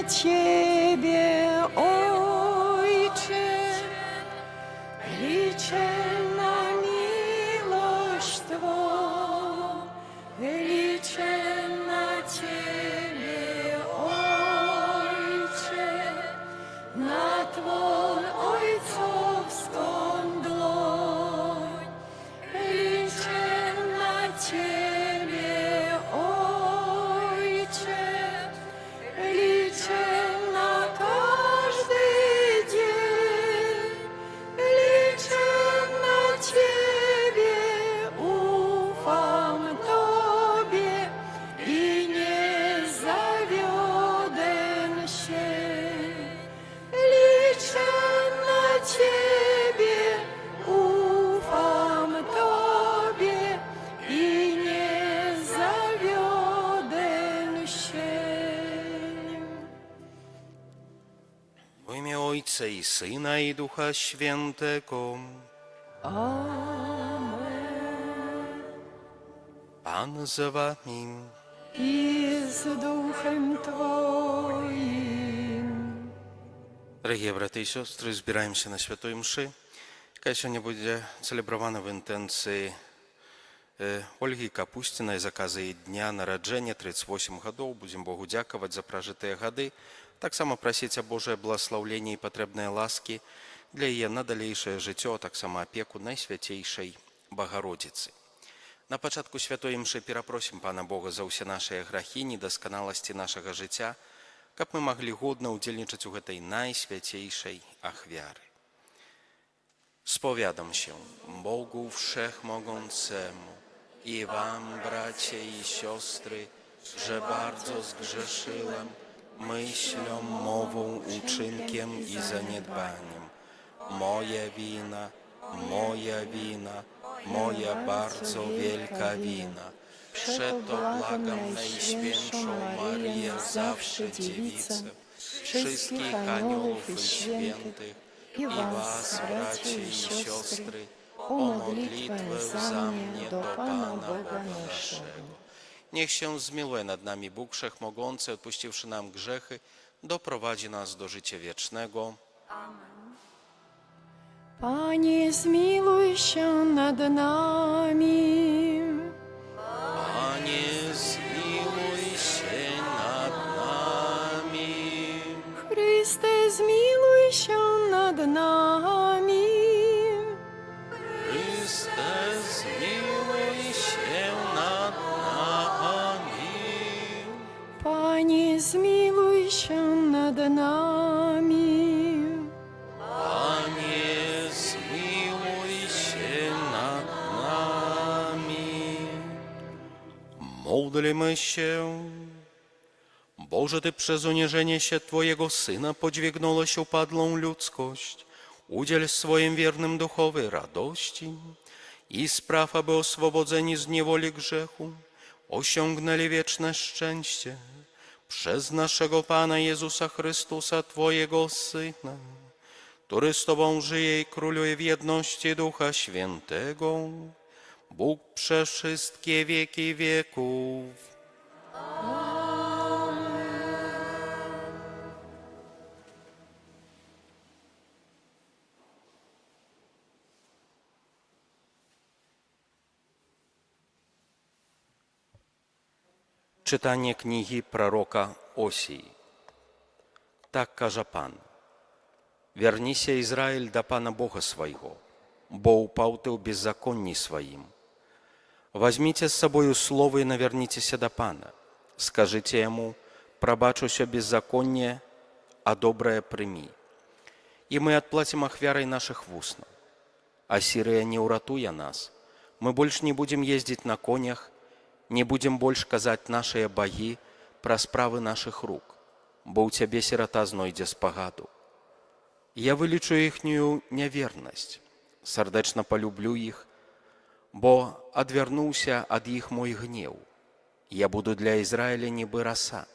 Ciebie, Ojcze, liczę na miłość Twą, liczę na Ciebie, Ojcze, na Twą ojcowską dłoń, liczę na Ciebie, Ojcze, liczę na każdy dzień, liczę na Ciebie, ufam Tobie i nie zawiodę się. Liczę na Ciebie, ufam Tobie i nie zawiodę się. W imię Ojca i Syna i Ducha Świętego. Amen. Pan z wami. I z duchem Twoim. Дорогие браты и сестры, збираемся на Святой Мши, яка сьогодні буде целебрована в інтенції Ольги Капустіної з оказії дня народження, 38 годов. Будем Богу дякувати за прожитые годы. Так само просить о Божие благословление и потребные ласки для ее надалейшее життя, так само опеку Найсвятейшей Богородицы. На початку Святої Мши перепросим Пана Бога за усе наши грехи, недосконалости нашего життя, каб мы могли годно удзельнічаць у гэтай Найсвятейшей ахвяры. Spowiadam się Bogu Wszechmogącemu i wam, bracia i siostry, że bardzo zgrzeszyłem myślą, mową, uczynkiem i zaniedbaniem. Moja wina, moja bardzo wielka wina. Przeto błagam Najświętszą Marię, zawsze Dziewicę, wszystkich aniołów i świętych, i was, bracia i siostry, o modlitwę za mnie do Pana Boga naszego. Niech się zmiłuje nad nami Bóg Wszechmogący, odpuściwszy nam grzechy, doprowadzi nas do życia wiecznego. Panie, zmiłuj się nad nami. Panie, zmiłuj się nad nami. Chryste, zmiłuj się nad nami. Chryste, zmiłuj się nad nami. Panie, zmiłuj się nad nami. Panie, zmiłuj się nad nami. Módlmy się. Boże, Ty przez uniżenie się Twojego Syna podźwignąłeś upadłą ludzkość. Udziel swoim wiernym duchowej radości i spraw, aby oswobodzeni z niewoli grzechu osiągnęli wieczne szczęście przez naszego Pana Jezusa Chrystusa, Twojego Syna, który z Tobą żyje i króluje w jedności Ducha Świętego, Bóg przez wszystkie wieki wieków. Czytanie kniги proroka Осії. Так каже Пан: «Верніся, Ізраїль, до Пана Бога свайго, бо упав ти у беззаконні своїм. Возьмите з собою слово і навернітеся до Пана. Скажите Йому: пробачу все беззаконие, а доброе прими. И мы отплатим ахвярой наших в усно. Ассирия не уратуя нас. Мы больше не будем ездить на конях, не будем больше казать наши боги про справы наших рук, бо у Тебе сирота знойдзе спогаду. Я вылечу ихнюю неверность, сердечно полюблю их, бо отвернулся от их мой гнев. Я буду для Израиля нібы роса.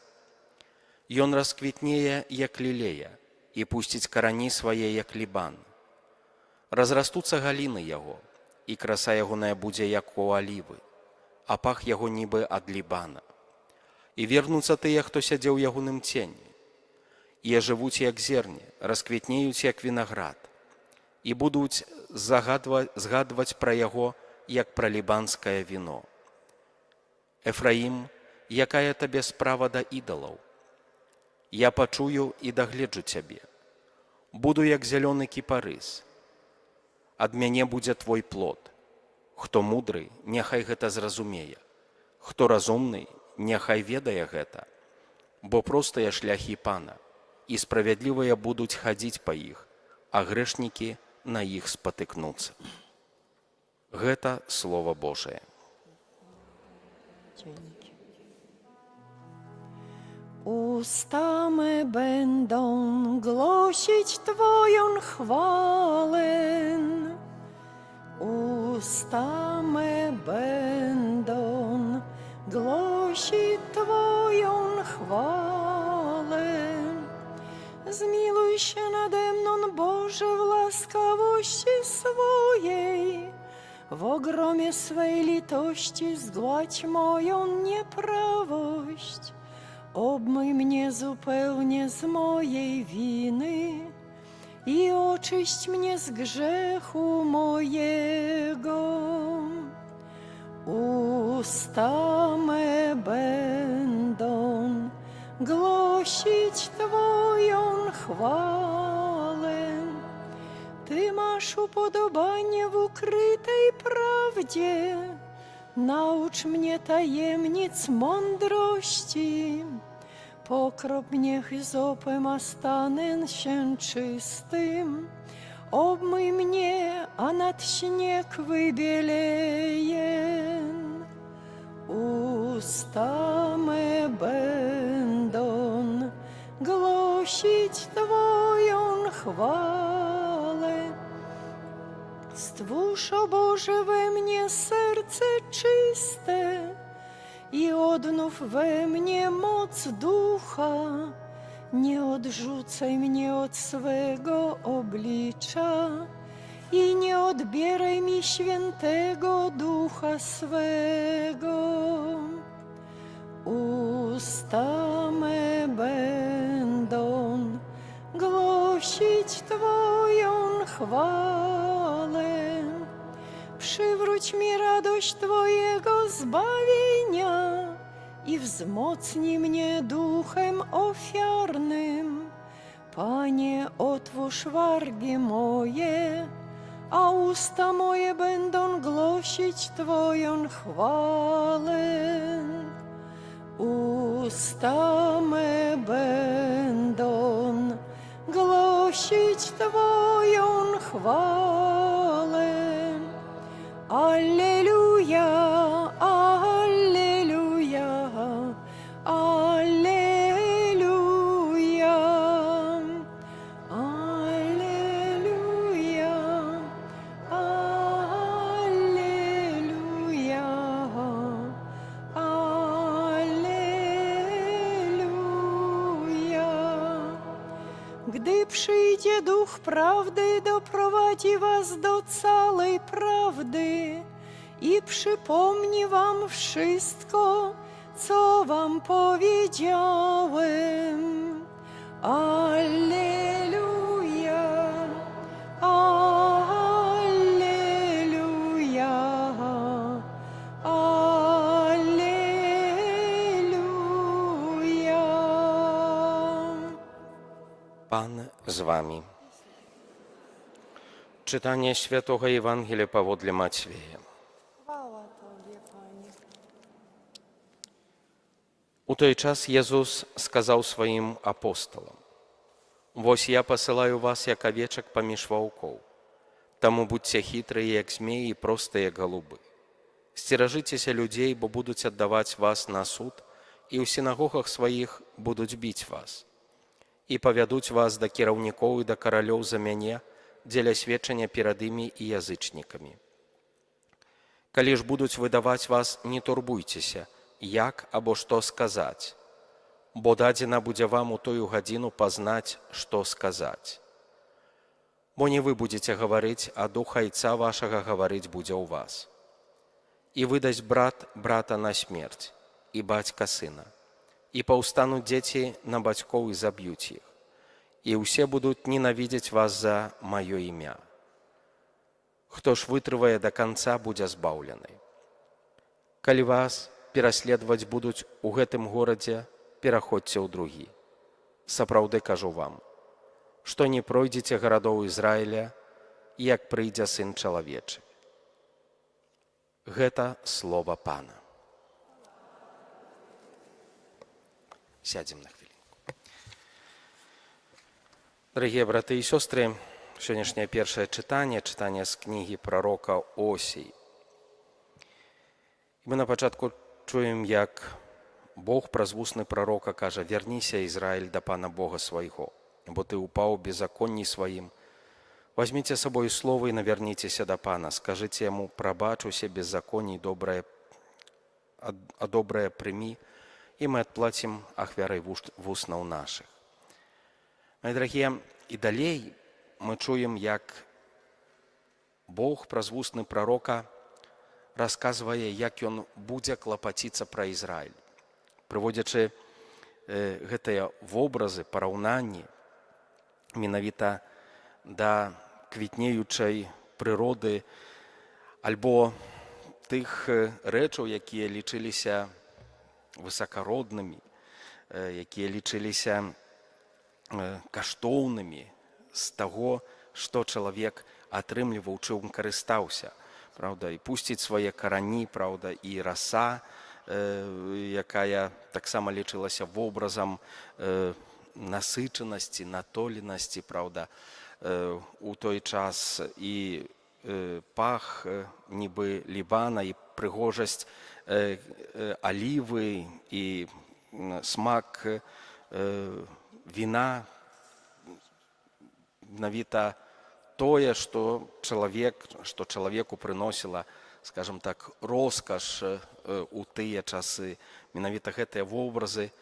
И он расквітнее, як лилея, и пустить корони свои, як Либан. Разрастутся галины его, и краса ягоная будзе, як у оливы, а пах яго нібы ад Лібана. І вернуцца тыя, хто сядзеў ягоным цені, Е жывуць, як зерне, расквітнеюць, як вінаград, і будуць згадваць пра яго, як пра лібанскае віно. Эфраім, якая табе справа да ідалаў? Я пачую і дагледжу цябе. Буду, як зялёны кіпарыс. Ад мяне будзе твой плод. Хто мудры, няхай гэта зразумее. Хто разумны, няхай ведае гэта. Бо простыя шляхі Пана, і справядлівыя будуць хадзіць па іх, а грэшнікі на іх спатыкнуцца. Гэта Слово Божие. Dzięki. Usta me będą głosić Twoją chwałę. Usta me będą głosić Twoją chwałę. Zmiłuj się nade mną, Boże, w łaskawości swojej. W ogromie swej litości zgładź moją nieprawość. Obmyj mnie zupełnie z mojej winy i oczyść mnie z grzechu mojego. Usta me będą głosić Twoją chwałę. Ty masz upodobanie w ukrytej prawdzie. Naucz mnie tajemnic mądrości. Pokrop mnie hyzopem, a stanę się czystym. Obmyj mnie, a nad śnieg wybieleję. Usta me będą głosić Twoją chwałę. Stwórz, o Boże, we mnie serce czyste i odnów we mnie moc ducha. Nie odrzucaj mnie od swego oblicza i nie odbieraj mi świętego ducha swego. Usta me będą głosić Twoją chwałę. Przywróć mi radość Twojego zbawienia i wzmocnij mnie duchem ofiarnym. Panie, otwórz wargi moje, a usta moje będą głosić Twoją chwałę. Usta me będą głosić Twoją chwałę. Alleluja, alleluja, alleluja, alleluja, alleluja, alleluja. Gdy przyjdzie Duch Prawdy, doprowadzi was do całej prawdy i przypomni wam wszystko, co wam powiedziałem. Alleluja, alleluja, alleluja. Pan z wami. Czytanie Świętego Ewangelii powodle Macieja. Chwała Tobie, Panie. У той час Єсус сказав своїм апостолам: «Вось я посилаю вас, як овечок поміж вовков. Тому будьте хитрі, як змії, і прості, як голуби. Стережіться людей, бо будуть віддавати вас на суд, і у синагогах своїх будуть бити вас. І поведуть вас до керівників і до королів за мене, дзеля свідчення перед імі і язичниками. Калі ж будуть видавати вас, не турбуйтеся, як або што сказаць, бо дадзена будзе вам у тую гадзіну пазнаць, што сказаць. Бо не вы будзеце гаварыць, а дух айца вашага гаварыць будзе ў вас. І выдасць брат брата на смерць, і бацька сына. І паўстануць дзеці на бацькоў і заб'юць іх. і ўсе будуць ненавідзець вас за маё імя. Хто ж вытрывае да канца, будзе збаўлены. Калі вас пераследаваць будуць у гэтым горадзе, пераходзьце ў другі. Сапраўды кажу вам, што не пройдзеце гарадоў Ізраіля, як прыйдзе Сын чалавечы. Гэта слова Пана. Сядзем на хвілінку. Дорогие браты и сестры, сегодняшнее первое читание с книги пророка Осии. Мы на початку чуем, як Бог праз вусны пророка каже: «Верніся, Ізраїль, да Пана Бога свайго, бо ты упаў беззаконні сваім. Возьмите с собой слово и навернитеся до Пана, скажите ему: пробачуся беззаконний, доброе прими, и мы отплатим ахвярой вуснаў наших». Мои дорогие, и далей мы чуем, як Бог праз вусны пророка расказвае, як ён будзе клапаціцца пра Ізраіль, прыводзячы гэтыя вобразы, параўнанні менавіта да квітнеючай прыроды альбо тых рэчаў, якія лічыліся высакароднымі, якія лічыліся каштоўнымі з таго, што чалавек атрымліваў, чым карыстаўся. Правда, і пусціць свае карані, правда, і раса, якая таксама лічылася вобразам насычанасці, натоленасці, правда, у той час і пах нібы Лібана, і прыгожасць алівы, і смак віна, менавіта тое, што чалавеку прыносіла, скажем так, роскаш у тыя часы. Менавіта гэтыя вобразы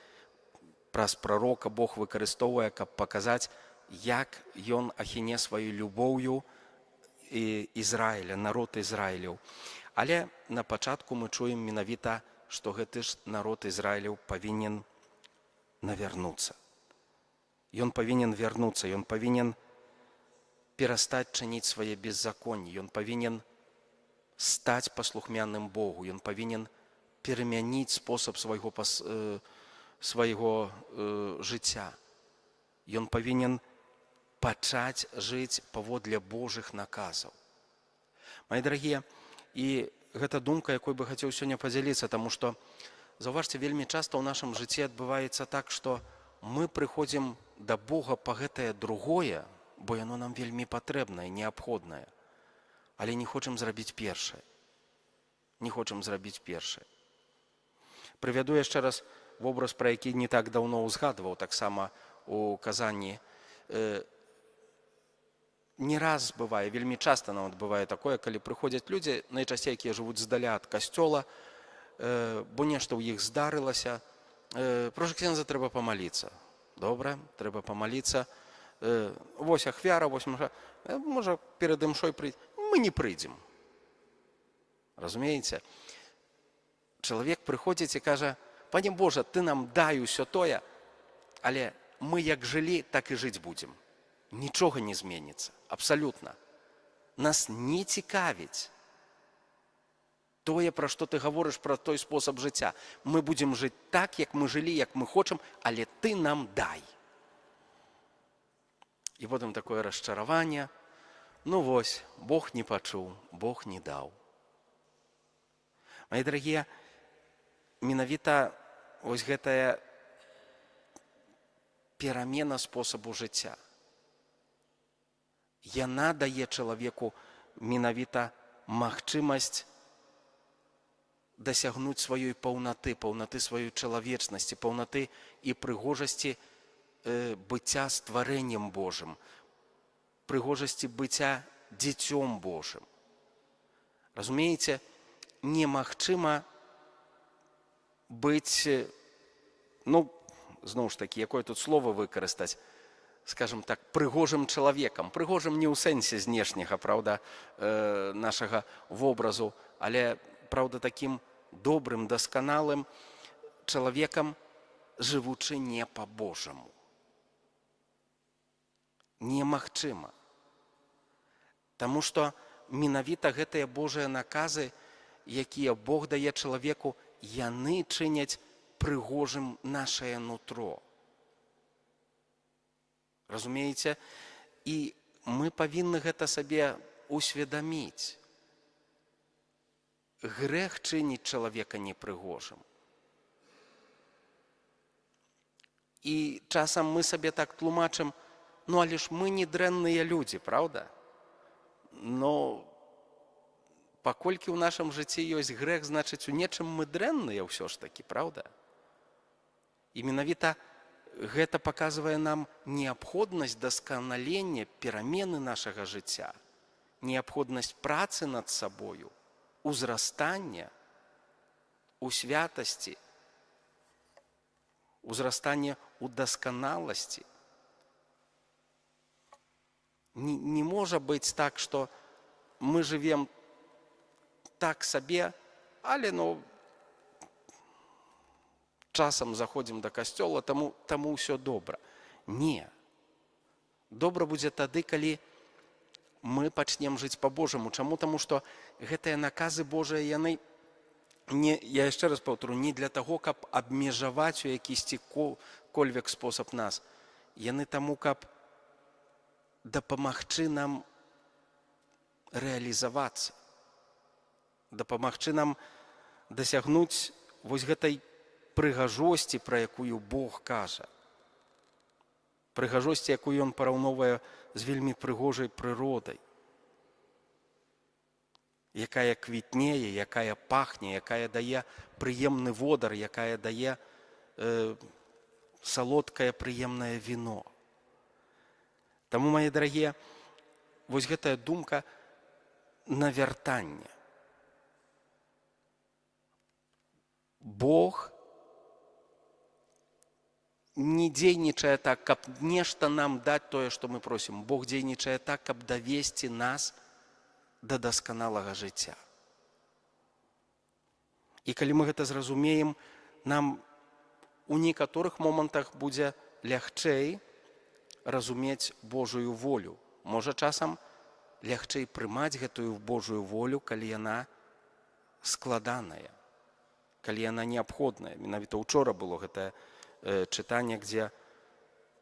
праз прарока Бог выкарыстоўвае, каб паказаць, як ён ахіне сваёй любоўю Ізраіля, народ Ізраіляў. Але на пачатку мы чуем менавіта, што гэты ж народ Ізраіляў павінен навярнуцца. Ён павінен вярнуцца, ён павінен перастаць чыніць свае беззаконні, ён павінен стаць паслухмяным Богу, ён павінен перамяніць спосаб свайго жыцця. Ён павінен пачаць жыць паводле Божых наказаў. Мои дорогие, і гэта думка, якой бы хацеў сёння падзяліцца, таму што, заўважце, вельмі часта ў нашым жыцці адбываецца так, што мы прыходзім да Бога па гэтае другое, бо яно нам вельмі патрэбнае, неабходнае, але не хочам зрабіць першае. Не хочам зрабіць першае. Прывяду яшчэ раз вобраз, пра які не так даўно ўзгадваў, таксама у казанні. Не раз бывае, вельмі часта нават бывае такое, калі прыходзяць людзі, найчасцей, якія жывуць здаля ад касцёла, бо нешта ў іх здарылася. Прошу ксяндза, трэба памаліцца. Добра, трэба памаліцца. Вось ахвяра, вось можа перад імшой прыйдзем. Мы не прыйдзем. Разумееце? Чалавек прыходзіць і кажа: «Пане Божа, ты нам дай усё тое, але мы як жылі, так і жыць будзем. Нічога не зменіцца. Абсалютна. Нас не цікавіць тое, пра што ты гаворыш, пра той спосаб жыцця. Мы будзем жыць так, як мы жылі, як мы хочам, але ты нам дай». І потым такое расчараванне. Ну вось, Бог не пачуў, Бог не даў. Мои дорогие, менавіта вось гэтая перамена спосабу жыцця, яна дае чалавеку менавіта магчымасць дасягнуць сваёй паўнаты, паўнаты сваёй чалавечнасці, паўнаты і прыгожасці быцця стварэннем Божым, прыгожасці быцця дзіцём Божым. Разумееце, немагчыма быць, зноў ж такі, якое тут слово выкарыстаць, скажем так, прыгожым чалавекам. Прыгожым не ў сэнсе знешняга, правда, нашага вобразу, але, правда, такім добрым, дасканалым чалавекам, жывучы не па-божаму. немагчыма. Таму што менавіта гэтыя Божыя наказы, якія Бог дае чалавеку, яны чыняць прыгожым нашае нутро. Разумееце? І мы павінны гэта сабе усведаміць. Грэх чыніць чалавека непрыгожым. І часам мы сабе так тлумачым, ну але ж мы не дрэнныя людзі, правда? Но паколькі ў нашым жыцці ёсць грэх, значыць, у нечым мы дрэнныя ўсё ж такі, правда? І менавіта гэта паказвае нам неабходнасць дасканалення, перамены нашага жыцця, неабходнасць працы над сабою, узрастання у святасці, узрастання у дасканаласці. Не можа быць так, што мы жывем так сабе, але часам заходзім да касцёла, таму ўсё добра. Не. Добра будзе тады, калі мы пачнем жыць па-божаму. Чаму? Таму што гэтыя наказы Божыя, яны, я яшчэ раз паўтору, не для таго, каб абмежаваць у якісьці кольвек спосаб нас. Яны таму, каб дапамагчы нам рэалізавацца, дапамагчы нам дасягнуць вось гэтай прыгажосці, пра якую Бог кажа. Прыгажосці, якую ён параўноўвае з вельмі прыгожай прыродай, якая квітнее, якая пахне, якая дае прыемны водар, якая дае салодкае прыемнае віно. Таму, мае дарагія, вось гэтая думка навяртання. Бог не дзейнічае так, каб нешта нам даць тое, што мы просім. Бог дзейнічае так, каб давесці нас да дасканалага жыцця. І калі мы гэта зразумеем, нам у некаторых момантах будзе лягчэй разумець Божую волю. Можа, часам лягчэй прымаць гэтую Божую волю, калі яна складаная, калі яна неабходная. Менавіта ўчора было гэтае чытанне, дзе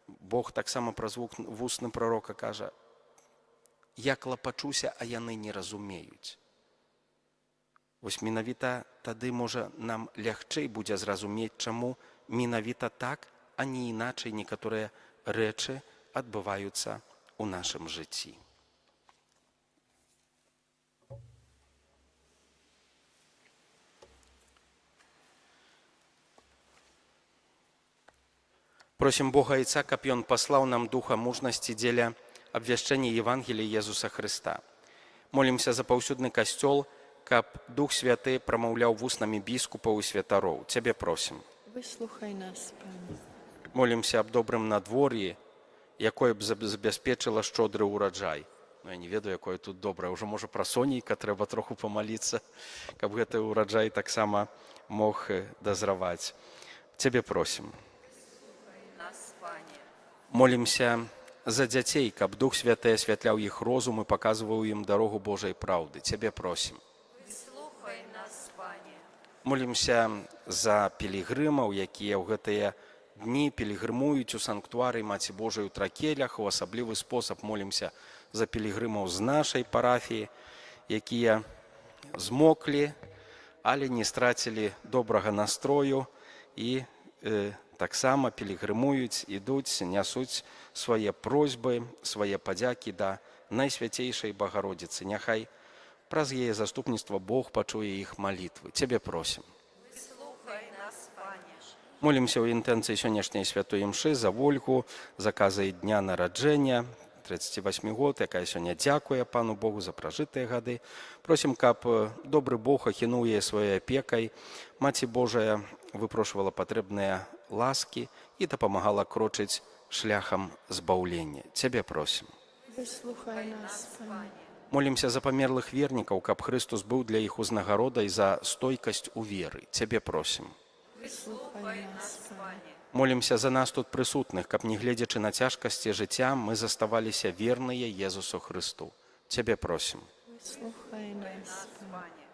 Бог таксама праз вусны прарока кажа: «Я клапачуся, а яны не разумеюць». Вось менавіта тады, можа, нам лягчэй будзе зразумець, чаму менавіта так, а не іначай некаторыя рэчы адбываюцца ў нашым жыцці. Просім Бога Айца, каб Ён паслаў нам духа мужнасці дзеля абвяшчэння Евангелія Езуса Хрыста. Молімся за паўсюдны касцёл, каб Дух Святы прамаўляў вуснамі біскупаў і святароў. Цябе просім. Выслухай нас, Пане. Молімся аб добрым надвор'і, якое б забяспечыла шчодры ўраджай. Я не ведаю, якое тут добрае. Ўжо, можа, пра сонейка трэба троху памаліцца, каб гэты ўраджай таксама мог дазраваць. Цябе просім. Молімся за дзяцей, каб Дух Святы асвятляў іх розум і паказваў ім дарогу Божай праўды. Цябе просім. Выслухай нас, Пане. Молімся за пілігрымаў, якія ў гэтыя дні пілігрымуюць у санктуарыі Маці Божай у Тракелях. У асаблівы спосаб молімся за пілігрымаў з нашай парафіі, якія змоклі, але не страцілі добрага настрою і таксама пілігрымуюць, ідуць, нясуць свае просьбы, свае падзякі да Найсвяцейшай Багародзіцы. Няхай праз яе заступніцтва Бог пачуе іх малітвы. Цябе просім. Выслухай нас, Пане. Молімся ў інтэнцыі сённяшняй святой імшы за Вольгу, з аказай дня нараджэння, 38 год, якая сёння дзякуе Пану Богу за пражытыя гады. Просім, каб добры Бог ахінуў яе сваёй апекай, Маці Божая выпрошвала патрэбныя ласкі і дапамагала крочыць шляхам збаўлення. Цябе просім. Выслухай нас, Пане. Молімся за памерлых вернікаў, каб Хрыстус быў для іх узнагародай за стойкасць у веры. Цябе просім. Выслухай нас, Пане. Молімся за нас тут присутних, каб, не гледячи на тяжкості життя, ми заставалися вірні Єсусу Христу. Тебе просим. Вислухай нас, Пане.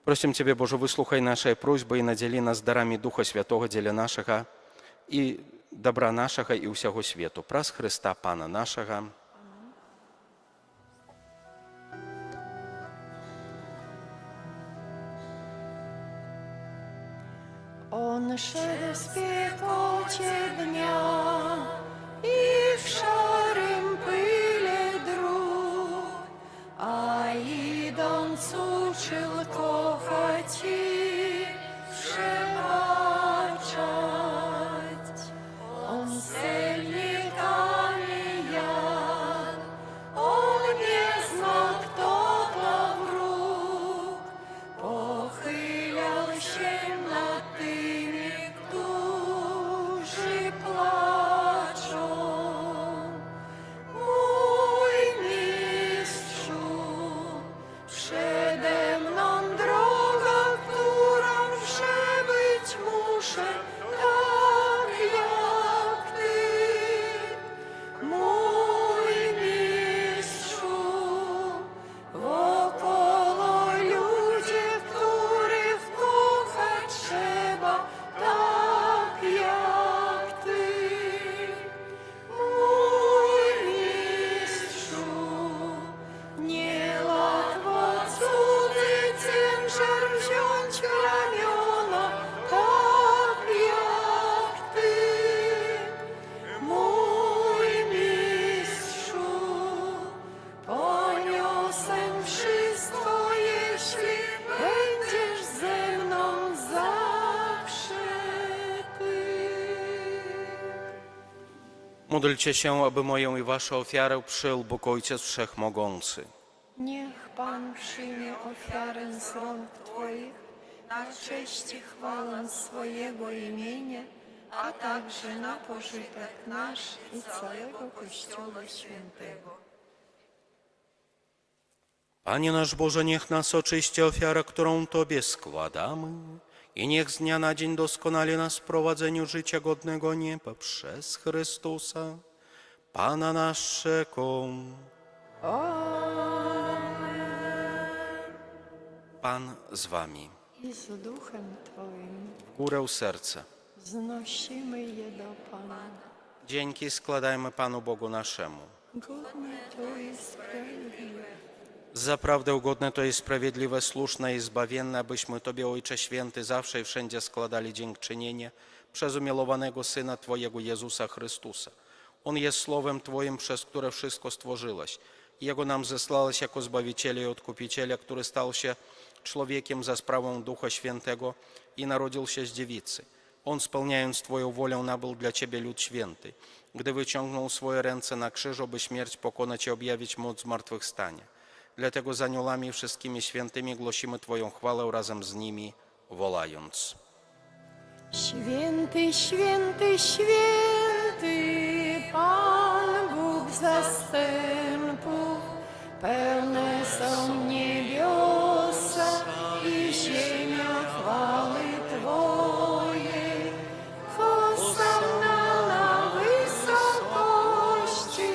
Просим Тебе, Боже, выслухай нашей просьбы и надели нас дарами Духа Святого для нашего и добра нашего и усяго свету. Праз Христа Пана нашего. Он шел в спекоте дня и в шарым пыле друг, а идон сучил кохоти шепачать. Он сельниками яд, он не знал, кто повруг, похылялся над тыми, którzy placzą. Mój mistrzu, przede mną droga, którą przebyć muszę, tak jak Ty. Mój mistrzu, wokoło ludzie, których kochać trzeba, tak jak Ty. Mój mistrzu, niełatwo cudzy ciężar wziąć w ramiona, tak jak Ty. Mój mistrzu, poniosę wszystko, jeśli będziesz ze mną zawsze Ty. Módlcie się, aby moją i waszą ofiarę przyjął Bóg Ojciec Wszechmogący. Niech Pan przyjmie ofiarę z rąk Twoich na cześć i chwałę swojego imienia, a także na pożytek nasz i całego Kościoła Świętego. Panie nasz Boże, niech nas oczyści ofiara, którą Tobie składamy i niech z dnia na dzień doskonali nas w prowadzeniu życia godnego nieba przez Chrystusa, Pana naszego. Pan z Wami. I z duchem Twoim W górę serce. znosimy je do Pana. Dzięki składajmy Panu Bogu naszemu. Godne to jest sprawiedliwe. Zaprawdę ugodne to jest sprawiedliwe, słuszne i zbawienne, abyśmy Tobie, Ojcze Święty, zawsze i wszędzie składali dziękczynienie przez umiłowanego Syna Twojego Jezusa Chrystusa. On jest Słowem Twoim, przez które wszystko stworzyłeś. Jego nam zesłałeś jako Zbawiciela i Odkupiciela, który stał się człowiekiem za sprawą Ducha Świętego i narodził się z dziewicy. On, spełniając Twoją wolę, nabył dla Ciebie lud święty, gdy wyciągnął swoje ręce na krzyżu, by śmierć pokonać i objawić moc zmartwychwstania. Dlatego z aniołami i wszystkimi świętymi głosimy Twoją chwałę razem z nimi, wołając. Święty, święty, święty, Pan Bóg zastępów, pełne są niebiosa i ziemia chwały Twojej. Hosanna na wysokości,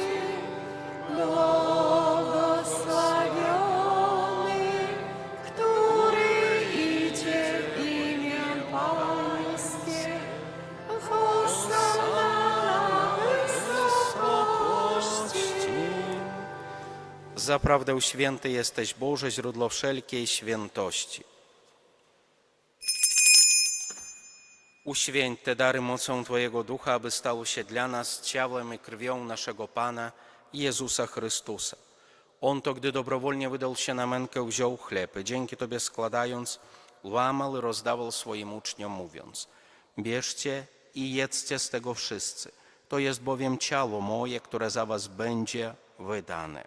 błogosławiony, który idzie w imię Pańskie. Hosanna na wysokości. Zaprawdę święty jesteś, Boże, źródło wszelkiej świętości. Uświęć te dary mocą Twojego Ducha, aby stały się dla nas ciałem i krwią naszego Pana Jezusa Chrystusa. On to, gdy dobrowolnie wydał się na mękę, wziął chleb i dzięki Tobie składając, łamał i rozdawał swoim uczniom, mówiąc: bierzcie i jedzcie z tego wszyscy. To jest bowiem ciało moje, które za was będzie wydane.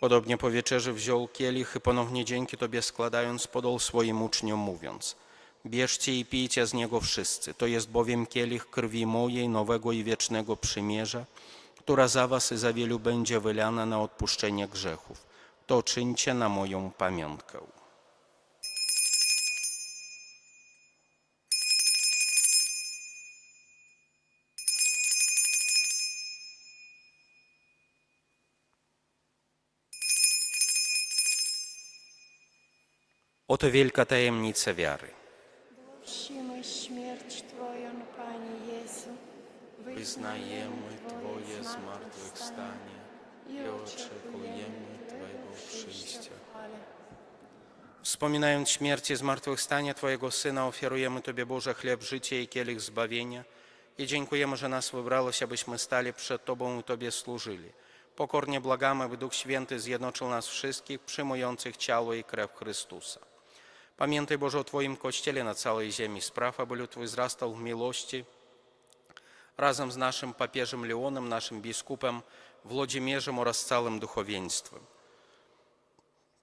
Podobnie po wieczerzy wziął kielich i ponownie dzięki Tobie składając, podał swoim uczniom, mówiąc: Bierzcie i pijcie z niego wszyscy. To jest bowiem kielich krwi mojej, nowego i wiecznego przymierza, która za was i za wielu będzie wylana na odpuszczenie grzechów. To czyńcie na moją pamiątkę. Oto wielka tajemnica wiary. Głosimy śmierć Twoją, Panie Jezu. Wyznajemy Twoje zmartwychwstanie i oczekujemy Twojego przyjścia. Wspominając śmierć i zmartwychwstanie Twojego Syna, ofiarujemy Tobie, Boże, chleb życia i kielich zbawienia i dziękujemy, że nas wybrałeś, abyśmy stali przed Tobą i Tobie służyli. Pokornie błagamy, by Duch Święty zjednoczył nas wszystkich, przyjmujących ciało i krew Chrystusa. Pamiętaj, Boże, o Twoim Kościele na całej ziemi. Spraw, aby lud Twój wzrastał w miłości razem z naszym papieżem Leonem, naszym biskupem Włodzimierzem oraz całym duchowieństwem.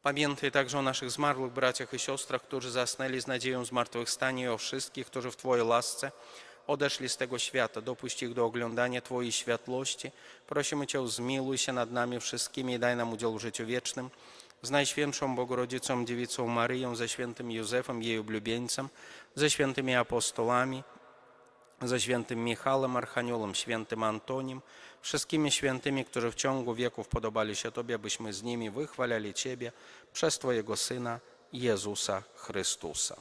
Pamiętaj także o naszych zmarłych braciach i siostrach, którzy zasnęli z nadzieją zmartwychwstania i o wszystkich, którzy w Twojej łasce odeszli z tego świata. Dopuść ich do oglądania Twojej światłości. Prosimy Cię, zmiłuj się nad nami wszystkimi i daj nam udział w życiu wiecznym. Z Najświętszą Bogorodzicą Dziewicą Maryją, ze świętym Józefem, jej oblubieńcem, ze świętymi apostolami, ze świętym Michałem, Archaniołem, świętym Antoniem, wszystkimi świętymi, którzy w ciągu wieków podobali się Tobie, abyśmy z nimi wychwalali Ciebie przez Twojego Syna Jezusa Chrystusa.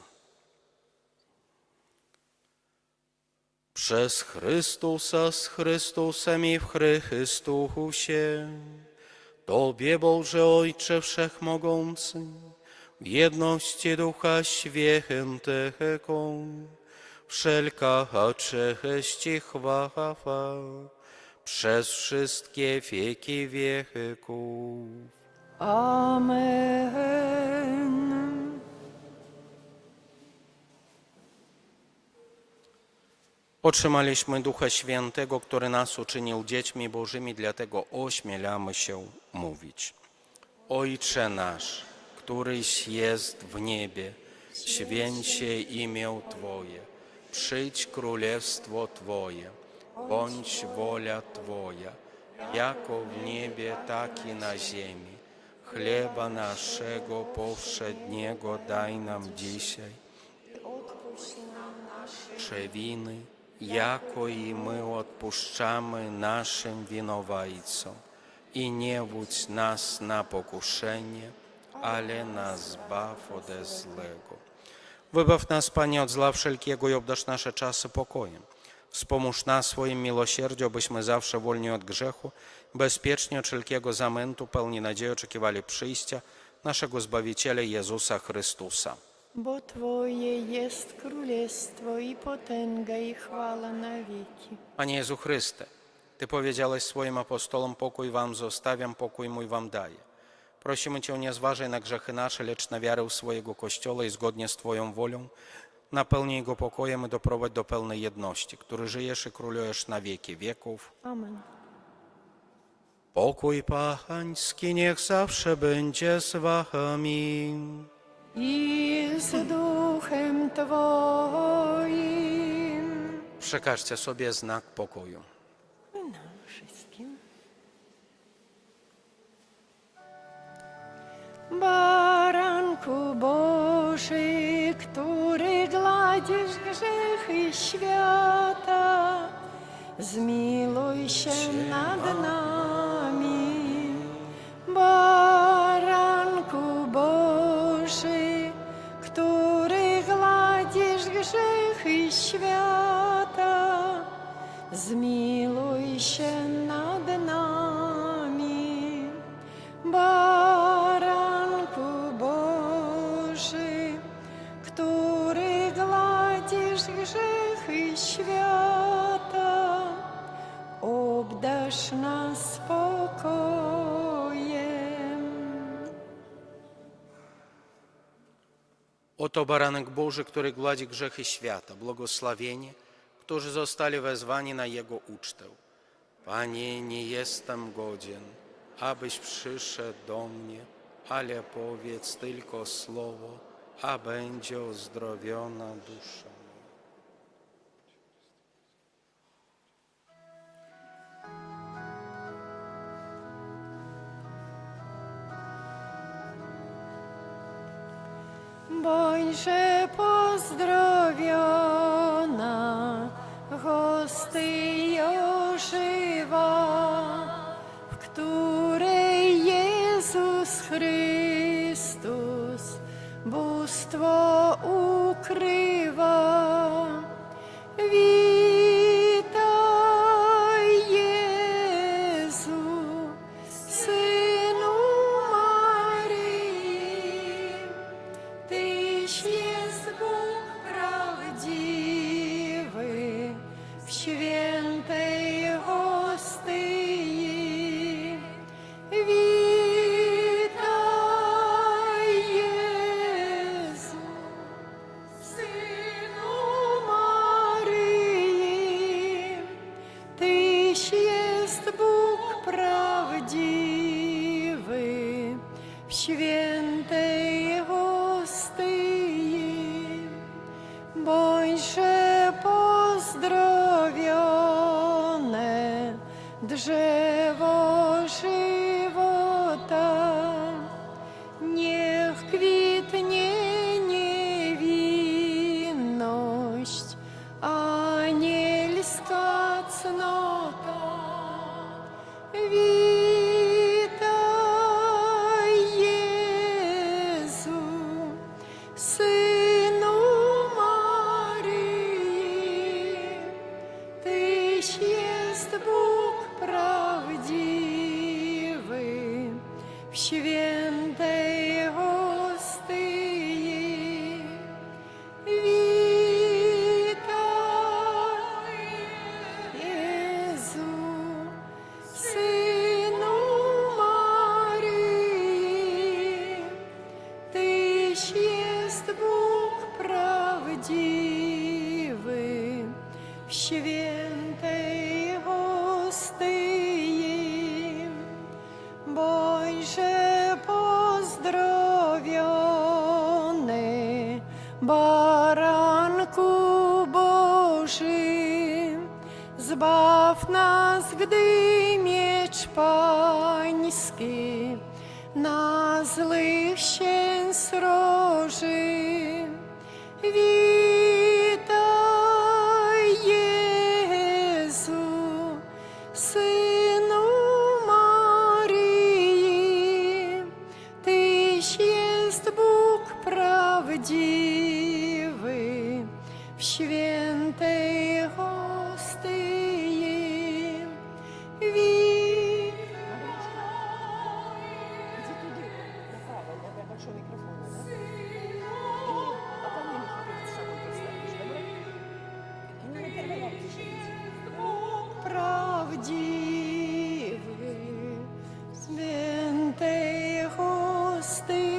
Przez Chrystusa, z Chrystusem i w Chrystusie, Tobie, Boże Ojcze Wszechmogący, w jedności Ducha Świętego, wszelka cześć i chwała przez wszystkie wieki wieków. Amen. Otrzymaliśmy Ducha Świętego, który nas uczynił dziećmi Bożymi, dlatego ośmielamy się mówić. Ojcze nasz, któryś jest w niebie, święć się imię Twoje, przyjdź królestwo Twoje, bądź wola Twoja, jako w niebie, tak i na ziemi. Chleba naszego powszedniego daj nam dzisiaj. Odpuść nam nasze Winy, jako i my odpuszczamy naszym winowajcom. I nie wódź nas na pokuszenie, ale nas zbaw ode złego. Wybaw nas, Panie, od zła wszelkiego i obdarz nasze czasy pokojem. Wspomóż nas swoim miłosierdziu, abyśmy zawsze wolni od grzechu, bezpiecznie od wszelkiego zamętu, pełni nadziei oczekiwali przyjścia naszego Zbawiciela Jezusa Chrystusa. Bo Twoje jest królestwo i potęga i chwała na wieki. Panie Jezu Chryste, Ty powiedziałeś swoim apostolom, pokój wam zostawiam, pokój mój wam daję. Prosimy Cię, nie zważaj na grzechy nasze, lecz na wiarę swojego Kościoła i zgodnie z Twoją wolą napełnij go pokojem i doprowadź do pełnej jedności, który żyjesz i królujesz na wieki wieków. Amen. Pokój Pański niech zawsze będzie z wami. I z duchem Twoim. Przekażcie sobie znak pokoju. Nam wszystkim. Baranku Boży, który gladzisz grzechy świata, zmiłuj się nad nami. Baranku Boży, który gladzisz grzechy świata, zmiłuj się nad nami. Baranku Boży, który gladzisz grzechy świata, obdarz nas spokojem. Oto baranek Boży, który gładzi grzechy świata, błogosławieni, którzy zostali wezwani na Jego ucztę. Panie, nie jestem godzien, abyś przyszedł do mnie, ale powiedz tylko słowo, a będzie uzdrowiona dusza. Bądźże pozdrowiona, hostyjo żywa, w której Jezus Chrystus bóstwo ukrywa. Witaj, Jezu, Synu Maryi, Tyś jest Bóg prawdziwy w świętej hostyi. Witaj, Jezu, Synu Maryi, Tyś jest Bóg prawdziwy w świętej hostyi. Bądźże pozdrowione drzewo żywota, niech kwitnie niewinność, anielska cnota. Witaj, Jezu, Synu Maryi, Tyś jest Bóg prawdziwy w świętej hostyi. Witaj, Jezu, Synu Maryi, Tyś jest Bóg prawdziwy w świętej hostyi. Bądźże pozdrowiony, Baranku Boży, zbaw nas, gdy miecz pański na złych się sroży. Witaj, Jezu, Synu Maryi, Tyś jest Bóg prawdziwy w świętej hostyi. Иди туди, направо, для большого микрофона, да? И поклонение перед собой поставишь, добро? И не на первый ряд тишините. Правдивый в святой хостyi.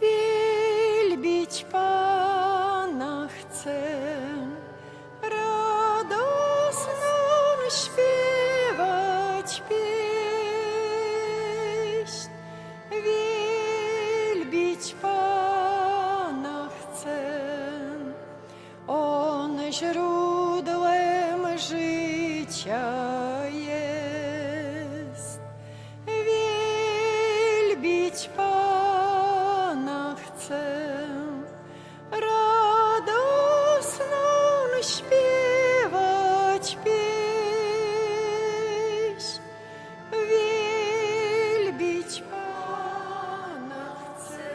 Wielbić Pana chcę, radosną śpiewać pieśń. Wielbić Pana chcę, On źródłem życia jest. Wielbić Pana chcę, radosną śpiewać pieśń. Wielbić Pana chcę,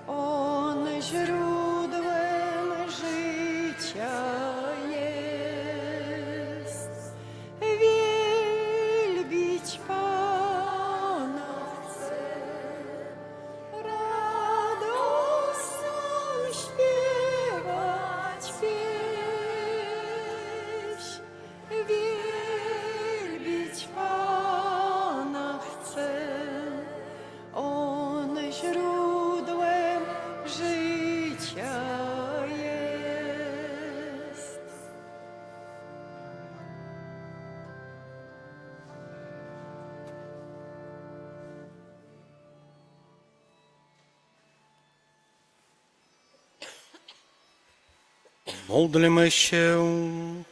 On źródłem życia jest. Wielbić Pana chcę, radosną śpiewać pieśń. Wielbić Pana chcę, On źródłem życia Módlmy się.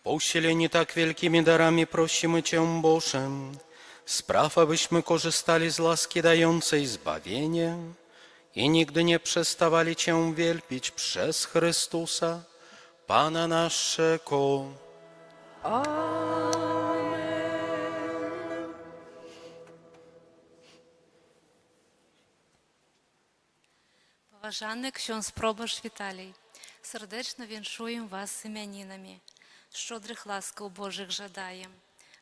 Po usileni tak wielkimi darami prosimy Cię, Boże, spraw, abyśmy korzystali z łaski dającej zbawienie i nigdy nie przestawali Cię wielbić przez Chrystusa, Pana naszego. Поважаний ksiądz proboszcz Віталій, сердечно віншуємо вас з ім'янинами, щодрих ласкав Божих жадаєм,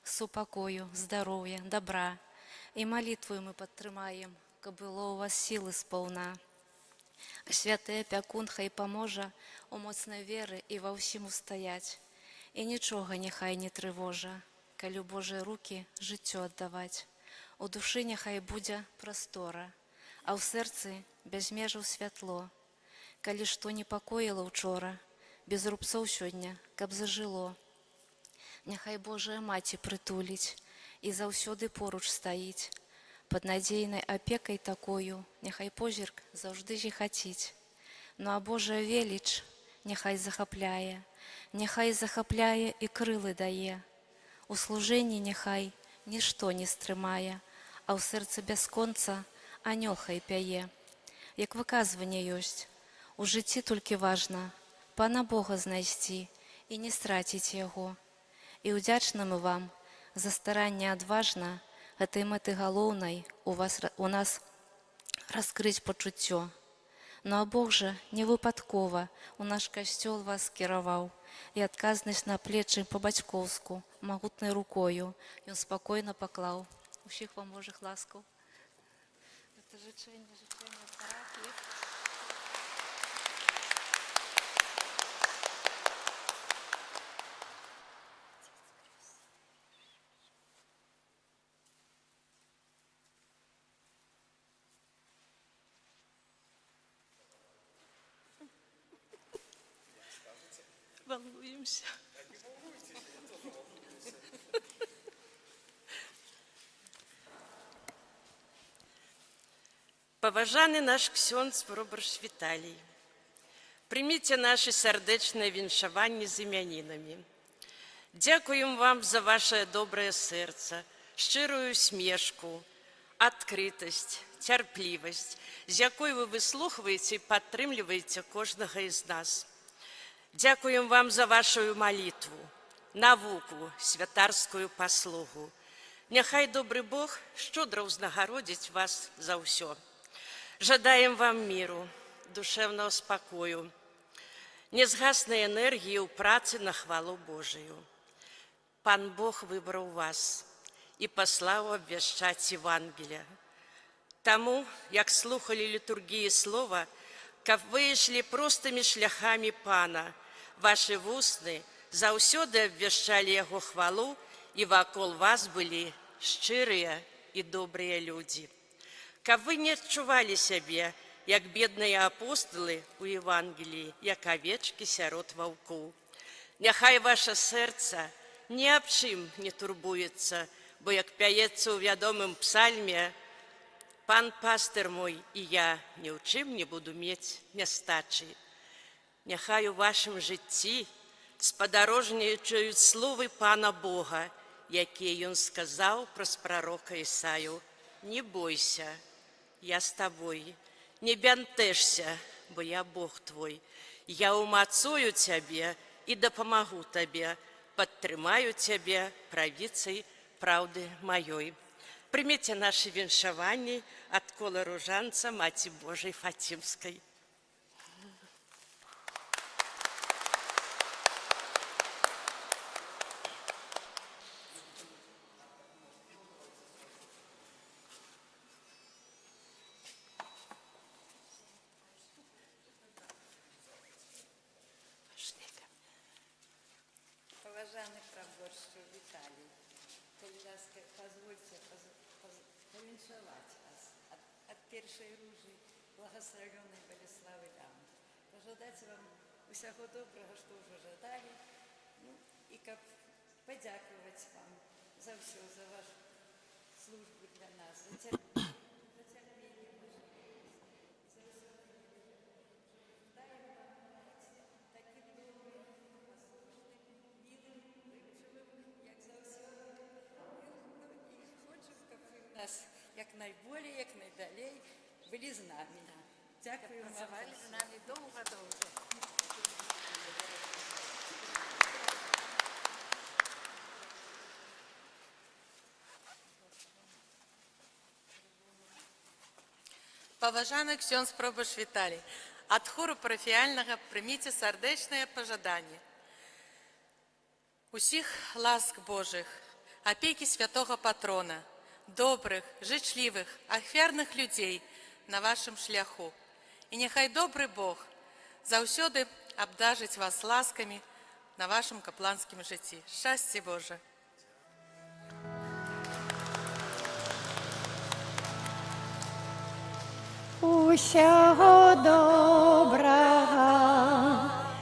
супокою, здоров'я, добра, і молитвою ми підтримаємо, ка було у вас сили сповна. А святий опікун хай поможе у моцної віри і во всім устоять, і нічого нехай не тривожа, калі Божі руки життю віддавать. У душі нехай буде простора, а ў сэрцы бязмежаў святло. Калі што непакоіла учора, без рубцоў сёння, каб зажыло. Няхай Божая Маці прытуліць і заўсёды поруч стаіць. Пад надзейнай апекай такою няхай позірк заўжды зіхаціць. Ну а Божая веліч няхай захапляе і крылы дае. У служэнні няхай нішто не стрымае, а ў сэрцы бясконца анёл хай пяе. Як выказванне ёсць, у жыцці толькі важна Пана Бога знайсці і не страціць яго. І ўдзячны мы вам за старанне адважна гэтай мэты галоўнай у нас раскрыць пачуццё. Ну а Бог жа не выпадкова у наш касцёл вас кіраваў і адказнасць на плечы па-бацькоўску магутнай рукою ён спакойна паклаў. Усіх вам Божых ласкаў. Это życzenie parafii. Волнуемся. Поважаны наш ксёндз Пробарш Віталій, прыміце нашы сардэчныя віншаванні з імянінамі. Дзякуем вам за ваше добрае сэрца, шчырую смешку, адкрытасць, цярплівасць, з якой вы выслухваеце і падтрымліваеце кожнага з нас. Дзякуем вам за вашу малітву, навуку, святарскую паслугу. Няхай добры Бог шчодра ўзнагародзіць вас за ўсё. Жадаем вам міру, душевного спокою, незгаснай энергії ў працы на хвалу Божию. Пан Бог выбраў вас і паслаў абвяшчаць Евангелія. Таму, як слухалі літургіі слова, каб вы ішлі простымі шляхамі Пана, вашы вусны заўсёды абвяшчалі яго хвалу, і вакол вас былі шчырыя і добрыя людзі. Каб вы не адчувалі сябе, як бедныя апостолы ў Евангеліі, як авечкі сярод ваўкоў. Няхай ваше сэрца ні аб чым не турбуецца, бо, як пяецца ў вядомым псальме, «Пан пастыр мой і я ні ў чым не буду мець нястачы». Няхай у вашым жыцці спадарожнічаюць словы Пана Бога, якія ён сказаў праз прарока Ісаю: «Не бойся, я з табой, не бянтэжся, бо я Бог твой. Я умацую цябе і дапамагу табе, падтрымаю цябе правіцай праўды маёй». Прыміце нашы віншаванні ад кола ружанца Маці Божай Фацімскай. Поважаний праборшчу Віталій, коли ласка, позвольте повіншаваць вас ад першай ружы благословенной Болеславы Дамы. Пожадаць вам усяго добрага, што ўжо жадалі, і каб падзякаваць вам за ўсё, за вашу службу для нас, за цярпенне, за ўсё. Даем найболей, як найдалей былі з намі. Дзякую вам. Працавалі з намі доўга-доўга. Паважаны ксёндз Пробыш Віталій, ад хору парафіяльнага прыміце сардэчнае пажаданне. Усіх ласк Божых, апекі святога патрона, добрых, жычлівых, ахвярных людзей на вашым шляху. І няхай добры Бог заўсёды абдажыць вас ласкамі на вашым капланскім жыцці. Шчасце Божа! Усього доброго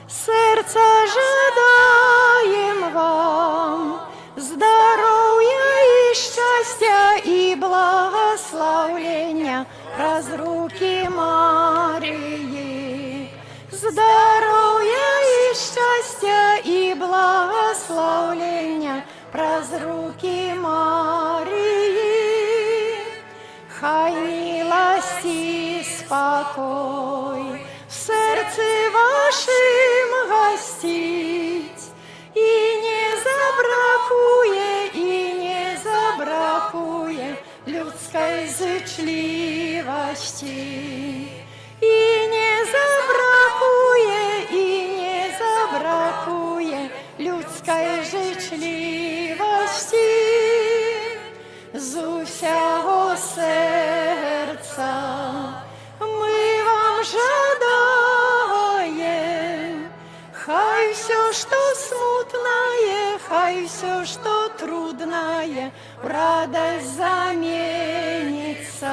серця жадаєм вам, здоров'я і щастя і благословення раз руки Марії. Здоров'я і щастя і благословення раз руки Марії. Хай милость и спокой в сердце вашим гостить, и не забракує людской зычливости, и не забракує людской зычливости. З усього серця ми вам жадаем, хай все, что смутное, хай все, что трудное, в радость заменится.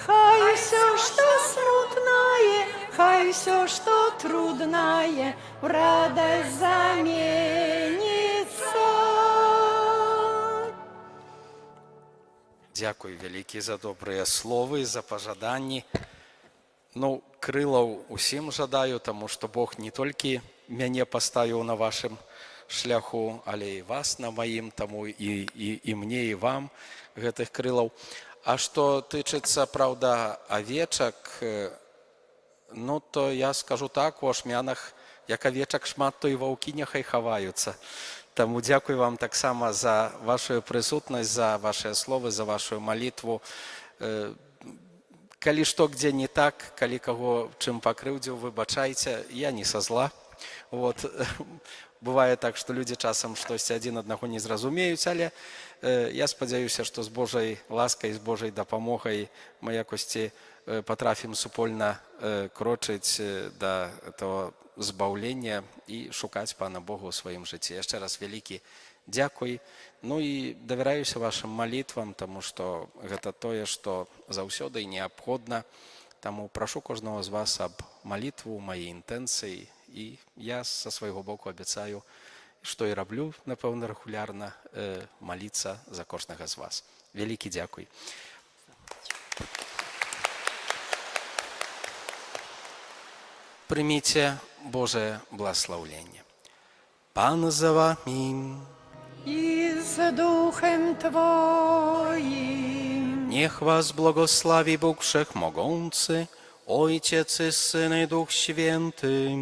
Хай все, что смутное, хай все, что трудное, в радость заменится. Дякую вялікі за добрыя словы, за пажаданні. Ну, крылаў усім жадаю, таму што Бог не толькі мяне паставіў на вашым шляху, але і вас на маім, таму і мне, і вам гэтых крылаў. А што тычыцца, праўда, авечак, ну, то я скажу так, у ашмянах, як авечак шмат, то і ваўкі няхай хаваюцца. Таму дзякую вам таксама за вашу прысутнасць, за вашыя словы, за вашу малітву. Калі што дзе не так, калі каго чым пакрыўдзіў, выбачайце, я не са зла. Вот. Бывае так, што людзі часам штосьці адзін аднаго не зразумеюць, але я спадзяюся, што з Божай ласкай, з Божай дапамогай мы якосці патрафім супольна крочыць да того збаўлення і шукаць Пана Бога ў сваім жыцці. Яшчэ раз вялікі дзякуй. Ну і давяраюся вашым малітвам, таму што гэта тое, што заўсёды неабходна. Таму прашу кожнага з вас аб малітву, маёй інтэнцыі. І я са свайго боку абяцаю, што і раблю, напэўна, рэгулярна, маліцца за кожнага з вас. Вялікі дзякуй. Прыміце Божае благословення. Пан за вами. И с Духом Твоим. Нех вас благослови Бог Wszechmogący, Ojciec i Syn i Duch Święty.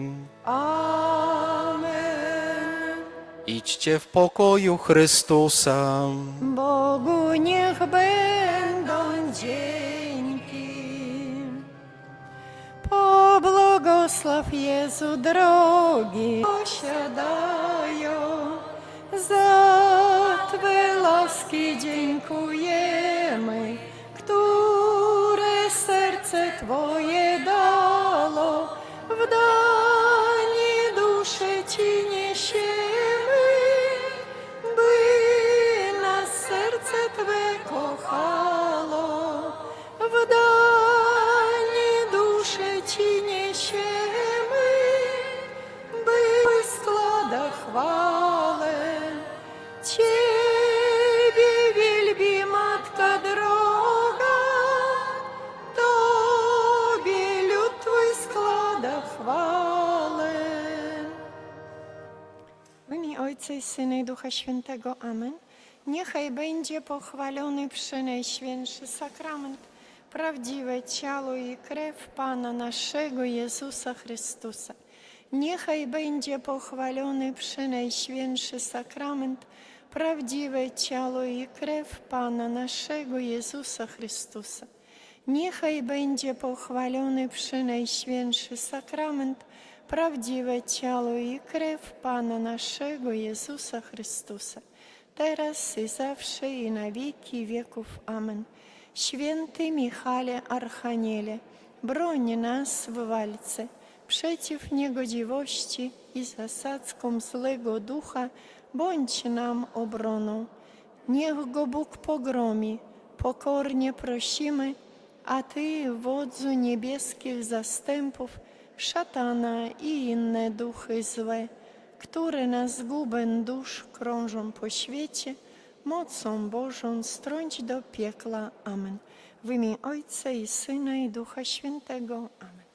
Amen. Idźcie w pokoju Chrystusa. Bogu niech będą dzięki. Pobłogosław Jezu drogi, posiadają. Za Twe łaski dziękujemy, które serce Twoje dało, w danie duszy Ci niesiemy, by nas serce Twe kochało, w danie duszy Ci niesiemy, by składa chwałę. Ciebie wielbi Matka droga, Tobie lud Twój składa chwałę. W imię Ojca i Syna i Ducha Świętego. Amen. Niechaj będzie pochwalony Przenajświętszy Sakrament, prawdziwe ciało i krew Pana naszego Jezusa Chrystusa. Niechaj będzie pochwalony Przenajświętszy Sakrament, prawdziwe ciało i krew Pana naszego Jezusa Chrystusa. Niechaj będzie pochwalony Przenajświętszy Sakrament, prawdziwe ciało i krew Pana naszego Jezusa Chrystusa, teraz i zawsze i na wieki wieków. Amen. Święty Michale Archaniele, broń nas w walce przeciw niegodziwości i zasadzkom złego ducha, bądź nam obroną. Niech go Bóg pogromi, pokornie prosimy, a Ty, wodzu niebieskich zastępów, szatana i inne duchy złe, które na zgubę dusz krążą po świecie, mocą Bożą strąć do piekla. Amen. W imię Ojca i Syna i Ducha Świętego. Amen.